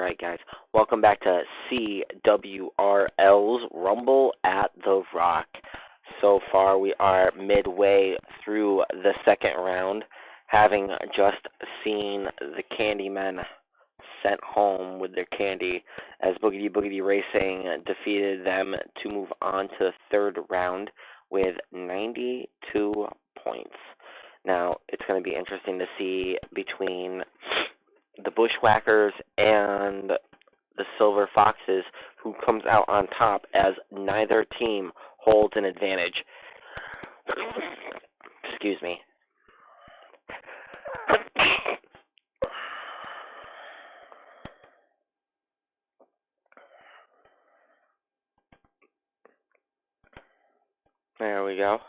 Alright guys, welcome back to CWRL's Rumble at the Rock. So far we are midway through the second round, having just seen the Candymen sent home with their candy as Boogity Boogity Racing defeated them to move on to the third round with 92 points. Now, it's going to be interesting to see between the Bushwhackers and the Silver Foxes who comes out on top, as neither team holds an advantage. Excuse me. There we go.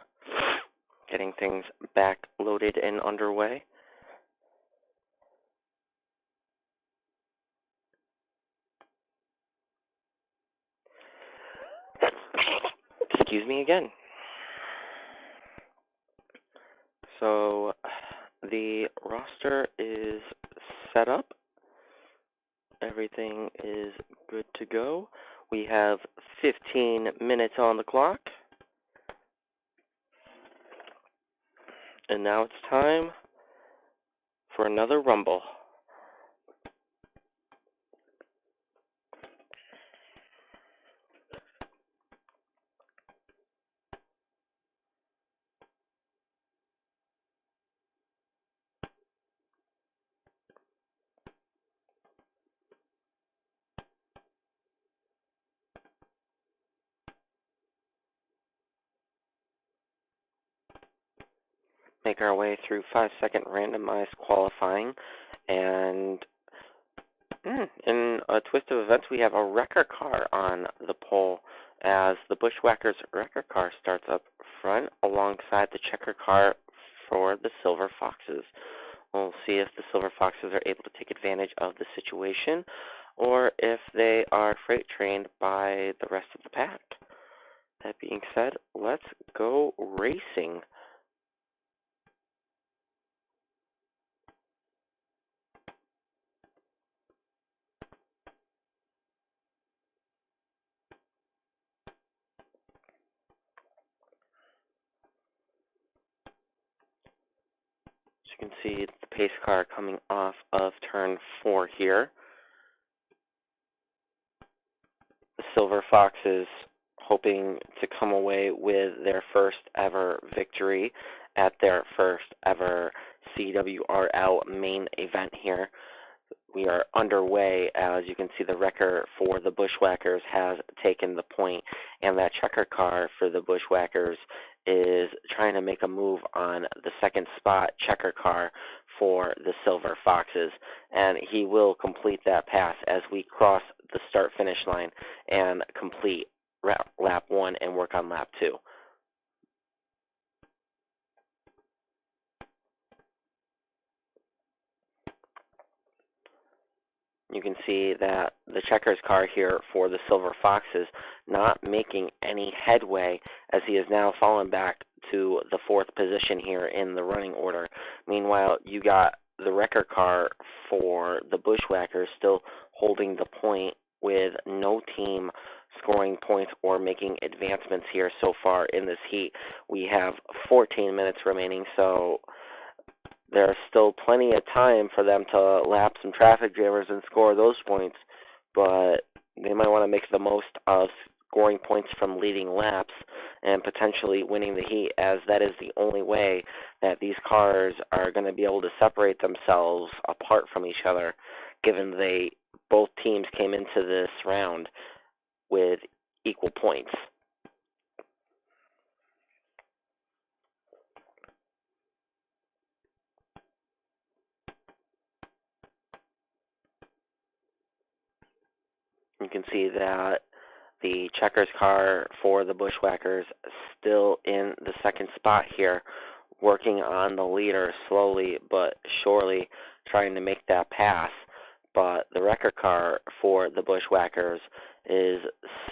Getting things back loaded and underway. Excuse me again. So the roster is set up. Everything is good to go. We have 15 minutes on the clock. And now it's time for another Rumble. Make our way through 5-second randomized qualifying, and in a twist of events, we have a wrecker car on the pole as the Bushwhackers wrecker car starts up front alongside the checker car for the Silver Foxes. We'll see if the Silver Foxes are able to take advantage of the situation or if they are freight trained by the rest of the pack. That being said, let's go racing. You can see the pace car coming off of turn 4 here. The Silver Foxes hoping to come away with their first ever victory at their first ever CWRL main event here. We are underway. As you can see, the wrecker for the Bushwhackers has taken the point, and that checker car for the Bushwhackers is trying to make a move on the second spot checker car for the Silver Foxes, and he will complete that pass as we cross the start-finish line and complete lap 1 and work on lap 2. You can see that the checkers car here for the Silver Foxes not making any headway, as he has now fallen back to the 4th position here in the running order. Meanwhile, you got the wrecker car for the Bushwhackers still holding the point with no team scoring points or making advancements here so far in this heat. We have 14 minutes remaining, so there's still plenty of time for them to lap some traffic jammers and score those points, but they might want to make the most of scoring points from leading laps and potentially winning the heat, as that is the only way that these cars are going to be able to separate themselves apart from each other, given both teams came into this round with equal points. You can see that the checkers car for the Bushwhackers still in the second spot here, working on the leader slowly but surely, trying to make that pass. But the wrecker car for the Bushwhackers is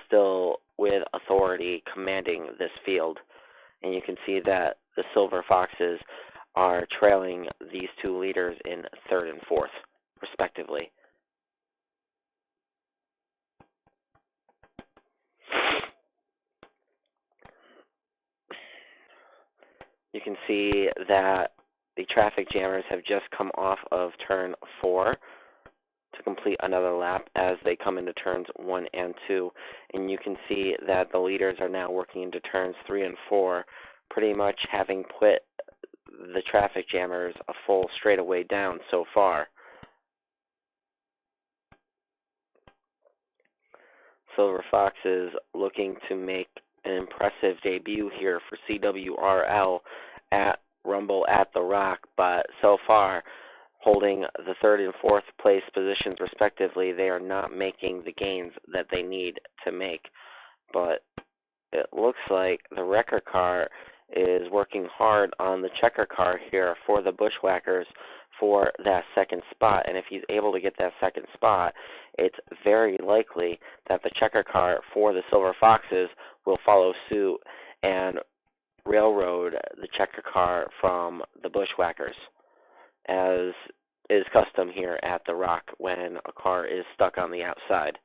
still with authority commanding this field. And you can see that the Silver Foxes are trailing these two leaders in 3rd and 4th, respectively. You can see that the traffic jammers have just come off of turn 4 to complete another lap as they come into turns 1 and 2. And you can see that the leaders are now working into turns 3 and 4, pretty much having put the traffic jammers a full straightaway down so far. Silver Fox is looking to make an impressive debut here for CWRL at Rumble at the Rock, but so far, holding the 3rd and 4th place positions respectively, they are not making the gains that they need to make. But it looks like the wrecker car is working hard on the checker car here for the Bushwhackers for that 2nd spot, and if he's able to get that 2nd spot, it's very likely that the checker car for the Silver Foxes will follow suit and railroad the checker car from the Bushwhackers, as is custom here at the Rock when a car is stuck on the outside.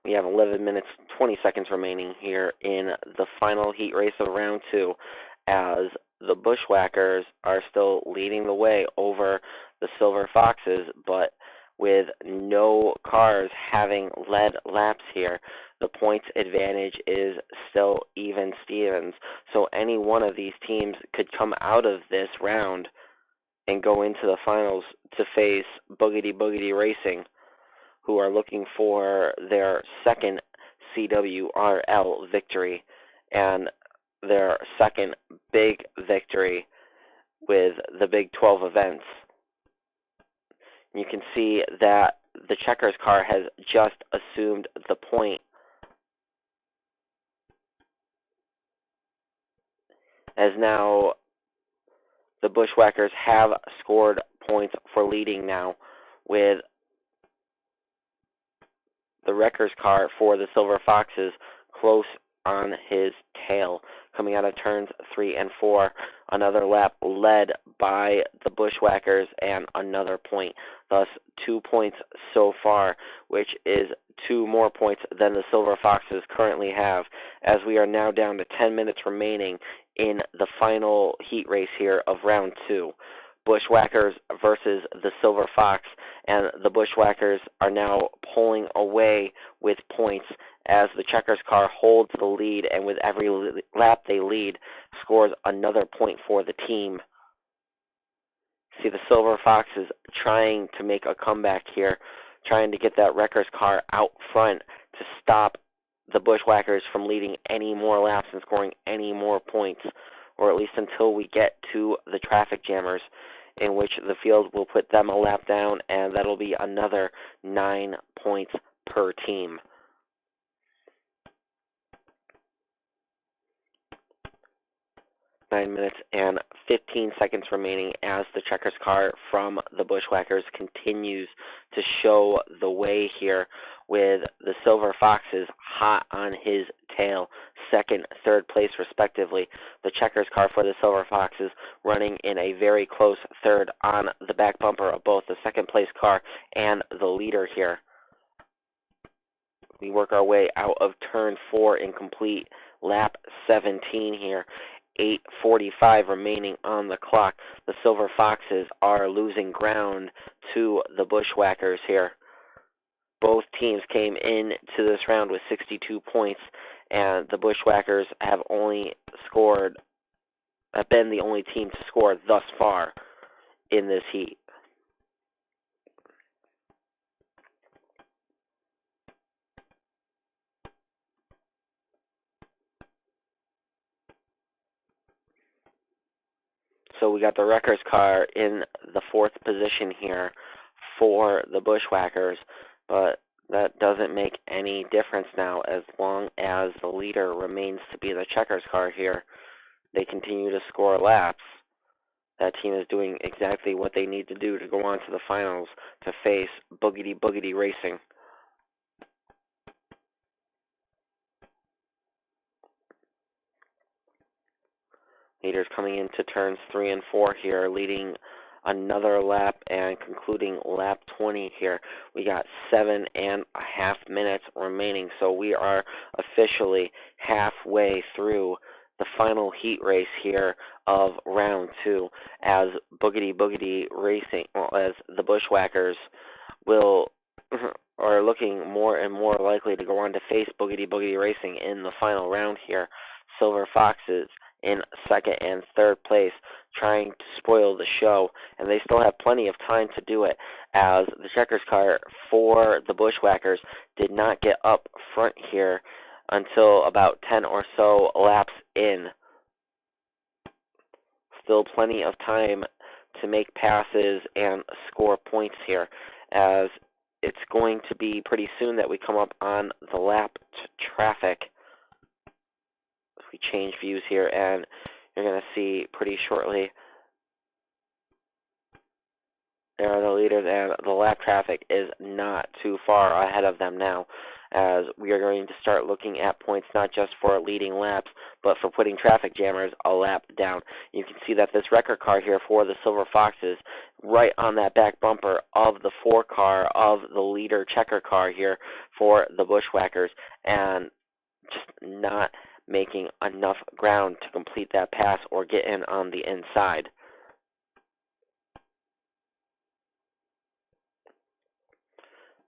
We have 11 minutes, 20 seconds remaining here in the final heat race of round 2, as the Bushwhackers are still leading the way over the Silver Foxes, but with no cars having led laps here, the points advantage is still even Stevens. So any one of these teams could come out of this round and go into the finals to face Boogity Boogity Racing, who are looking for their 2nd CWRL victory and their 2nd big victory with the Big 12 events. You can see that the checkers car has just assumed the point, as now the Bushwhackers have scored points for leading now, with the wrecker's car for the Silver Foxes close on his tail, coming out of turns 3 and 4. Another lap led by the Bushwhackers and another point. Thus, 2 points so far, which is 2 more points than the Silver Foxes currently have, as we are now down to 10 minutes remaining in the final heat race here of round 2. Bushwhackers versus the Silver Fox, and the Bushwhackers are now pulling away with points as the checkers car holds the lead, and with every lap they lead, scores another point for the team. See the Silver Foxes trying to make a comeback here, trying to get that wreckers car out front to stop the Bushwhackers from leading any more laps and scoring any more points, or at least until we get to the traffic jammers, in which the field will put them a lap down, and that'll be another 9 points per team. Nine minutes and 15 seconds remaining as the checkers car from the Bushwhackers continues to show the way here, with the Silver Foxes hot on his tail, 2nd, 3rd place respectively. The checkers car for the Silver Foxes running in a very close 3rd on the back bumper of both the 2nd place car and the leader here. We work our way out of turn 4 and complete lap 17 here. 8:45 remaining on the clock. The Silver Foxes are losing ground to the Bushwhackers here. Both teams came into this round with 62 points, and the Bushwhackers have been the only team to score thus far in this heat. So we got the wreckers car in the 4th position here for the Bushwhackers, but that doesn't make any difference now as long as the leader remains to be the checkers car here. They continue to score laps. That team is doing exactly what they need to do to go on to the finals to face Boogity Boogity Racing. Leaders coming into turns 3 and 4 here, leading another lap and concluding lap 20 here. We got 7.5 minutes remaining, so we are officially halfway through the final heat race here of round 2 as Boogity Boogity Racing, as the Bushwhackers will are looking more and more likely to go on to face Boogity Boogity Racing in the final round here. Silver Foxes in second and third place, trying to spoil the show, and they still have plenty of time to do it, as the checkers car for the Bushwhackers did not get up front here until about 10 or so laps in. Still plenty of time to make passes and score points here, as it's going to be pretty soon that we come up on the lap traffic. We change views here, and you're going to see pretty shortly there are the leaders, and the lap traffic is not too far ahead of them now, as we are going to start looking at points not just for leading laps, but for putting traffic jammers a lap down. You can see that this wrecker car here for the Silver Foxes, right on that back bumper of the 4 car of the leader checker car here for the Bushwhackers, and just not making enough ground to complete that pass or get in on the inside.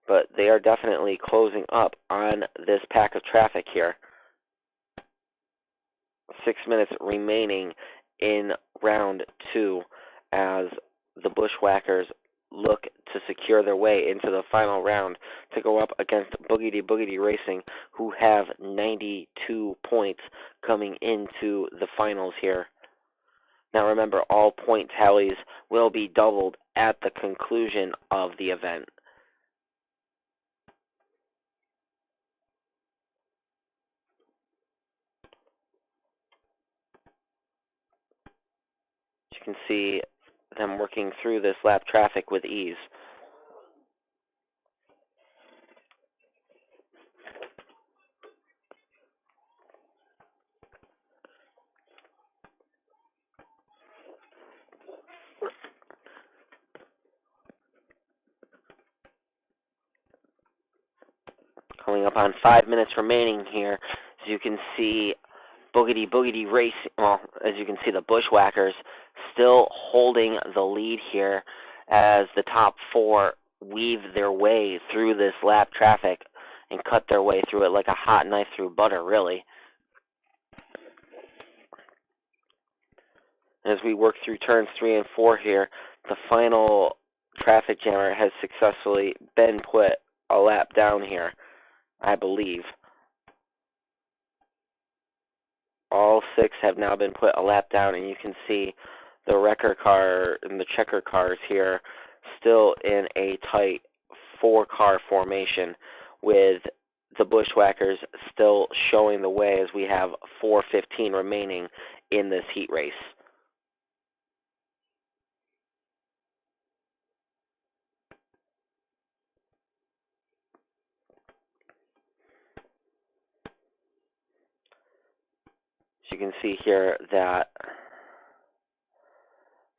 But they are definitely closing up on this pack of traffic here. 6 minutes remaining in round 2 as the Bushwhackers look to secure their way into the final round to go up against Boogity Boogity Racing, who have 92 points coming into the finals here. Now remember, all point tallies will be doubled at the conclusion of the event. You can see them working through this lap traffic with ease. Coming up on 5 minutes remaining here, as you can see Boogity Boogity Racing, well, as you can see the Bushwhackers still holding the lead here as the top 4 weave their way through this lap traffic and cut their way through it like a hot knife through butter, really. As we work through turns 3 and 4 here, the final traffic jammer has successfully been put a lap down here, I believe. All 6 have now been put a lap down, and you can see the wrecker car and the checker cars here still in a tight 4-car formation, with the Bushwhackers still showing the way as we have 4:15 remaining in this heat race. So you can see here that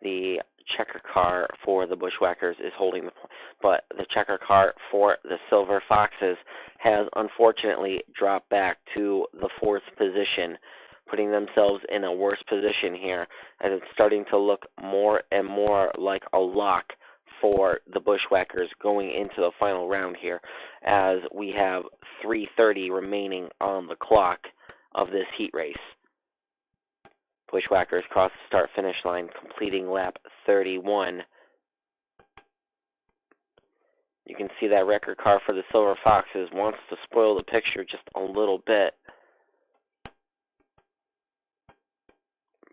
the checker car for the Bushwhackers is holding the point, but the checker car for the Silver Foxes has unfortunately dropped back to the 4th position, putting themselves in a worse position here, as it's starting to look more and more like a lock for the Bushwhackers going into the final round here, as we have 3:30 remaining on the clock of this heat race. Bushwhackers cross the start-finish line, completing lap 31. You can see that record car for the Silver Foxes wants to spoil the picture just a little bit,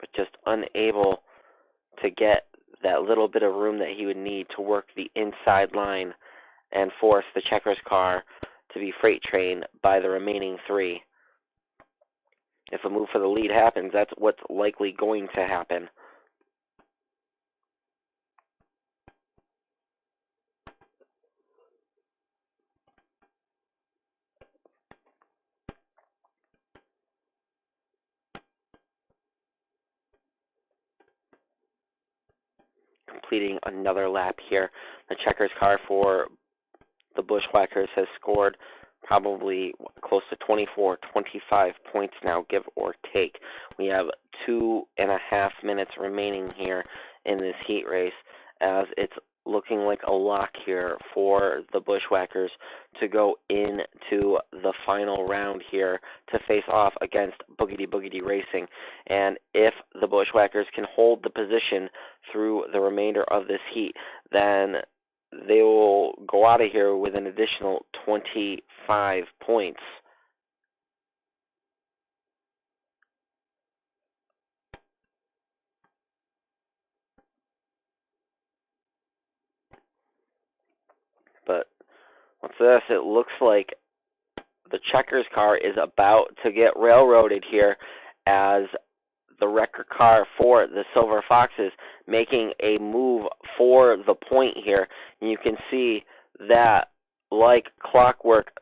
but just unable to get that little bit of room that he would need to work the inside line and force the checkers car to be freight trained by the remaining 3. If a move for the lead happens, that's what's likely going to happen. completing another lap here. The checkers car for the Bushwhackers has scored probably close to 24, 25 points now, give or take. We have 2.5 minutes remaining here in this heat race, as it's looking like a lock here for the Bushwhackers to go into the final round here to face off against Boogity Boogity Racing. And if the Bushwhackers can hold the position through the remainder of this heat, then they will go out of here with an additional 25 points. But what's this? It looks like the checkers car is about to get railroaded here, as the wrecker car for the Silver Foxes making a move for the point here. And you can see that, like clockwork,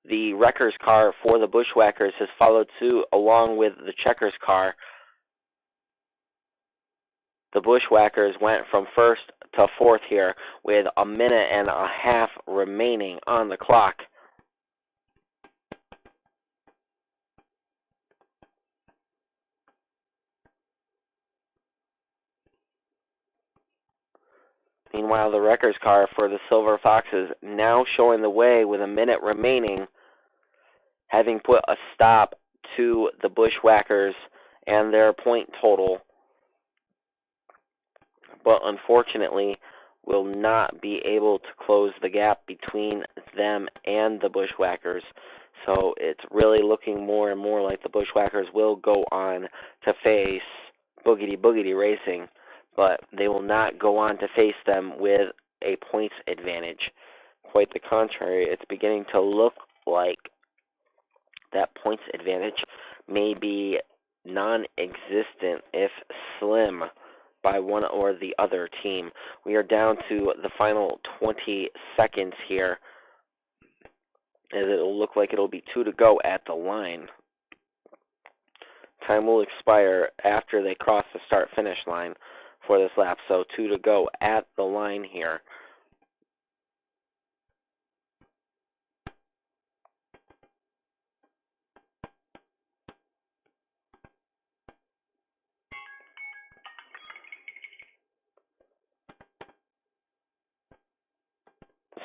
the wrecker's car for the Bushwhackers has followed suit along with the checkers car. The Bushwhackers went from first to fourth here with 1.5 minutes remaining on the clock. Meanwhile, the wrecker's car for the Silver Foxes now showing the way with 1 minute remaining, having put a stop to the Bushwhackers and their point total, but unfortunately will not be able to close the gap between them and the Bushwhackers. So it's really looking more and more like the Bushwhackers will go on to face Boogity Boogity Racing, but they will not go on to face them with a points advantage. Quite the contrary, it's beginning to look like that points advantage may be non-existent, if slim, by one or the other team. We are down to the final 20 seconds here, as it'll look like it'll be 2 to go at the line. Time will expire after they cross the start-finish line for this lap, so 2 to go at the line here.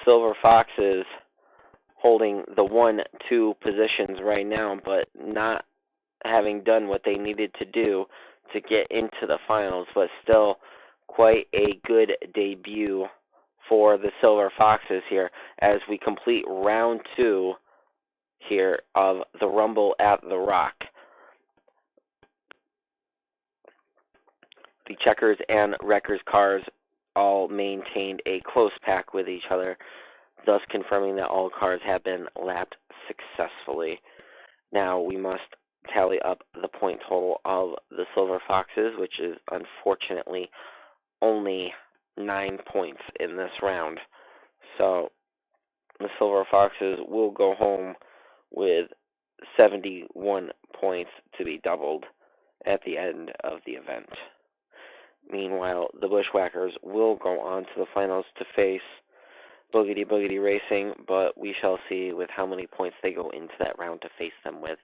Silver Foxes holding the 1-2 positions right now, but not having done what they needed to do to get into the finals, but still quite a good debut for the Silver Foxes here as we complete round 2 here of the Rumble at the Rock. The checkers and wreckers cars all maintained a close pack with each other, thus confirming that all cars have been lapped successfully. Now we must tally up the point total of the Silver Foxes, which is unfortunately only 9 points in this round. So the Silver Foxes will go home with 71 points to be doubled at the end of the event. Meanwhile, the Bushwhackers will go on to the finals to face Boogity Boogity Racing, but we shall see with how many points they go into that round to face them with.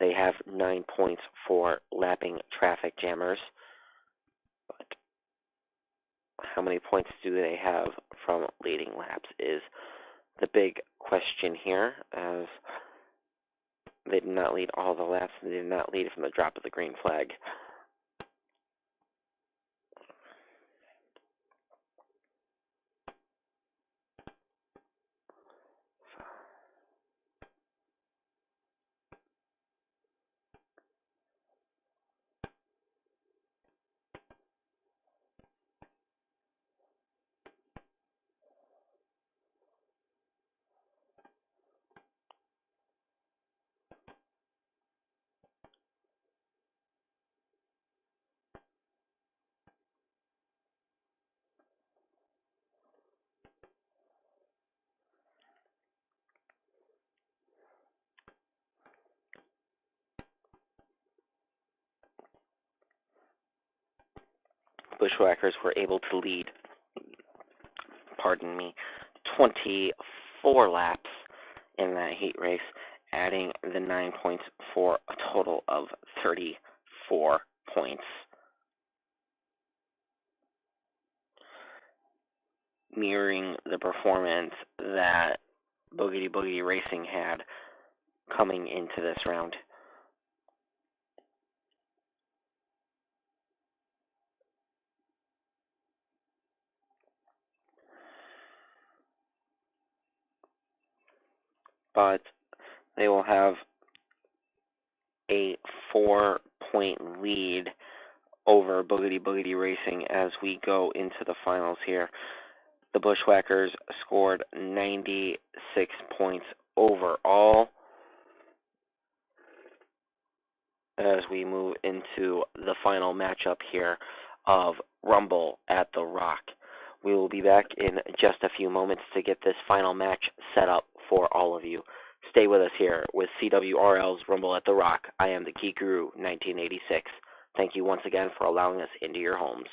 They have 9 points for lapping traffic jammers, but how many points do they have from leading laps is the big question here, as they did not lead all the laps, and they did not lead from the drop of the green flag. Bushwhackers were able to lead pardon me, 24 laps in that heat race, adding the 9 points for a total of 34 points. Mirroring the performance that Boogity Boogity Racing had coming into this round. But they will have a 4-point lead over Boogity Boogity Racing as we go into the finals here. The Bushwhackers scored 96 points overall as we move into the final matchup here of Rumble at the Rock. We will be back in just a few moments to get this final match set up for all of you. Stay with us here with CWRL's Rumble at the Rock. I am the Geek Guru 1986. Thank you once again for allowing us into your homes.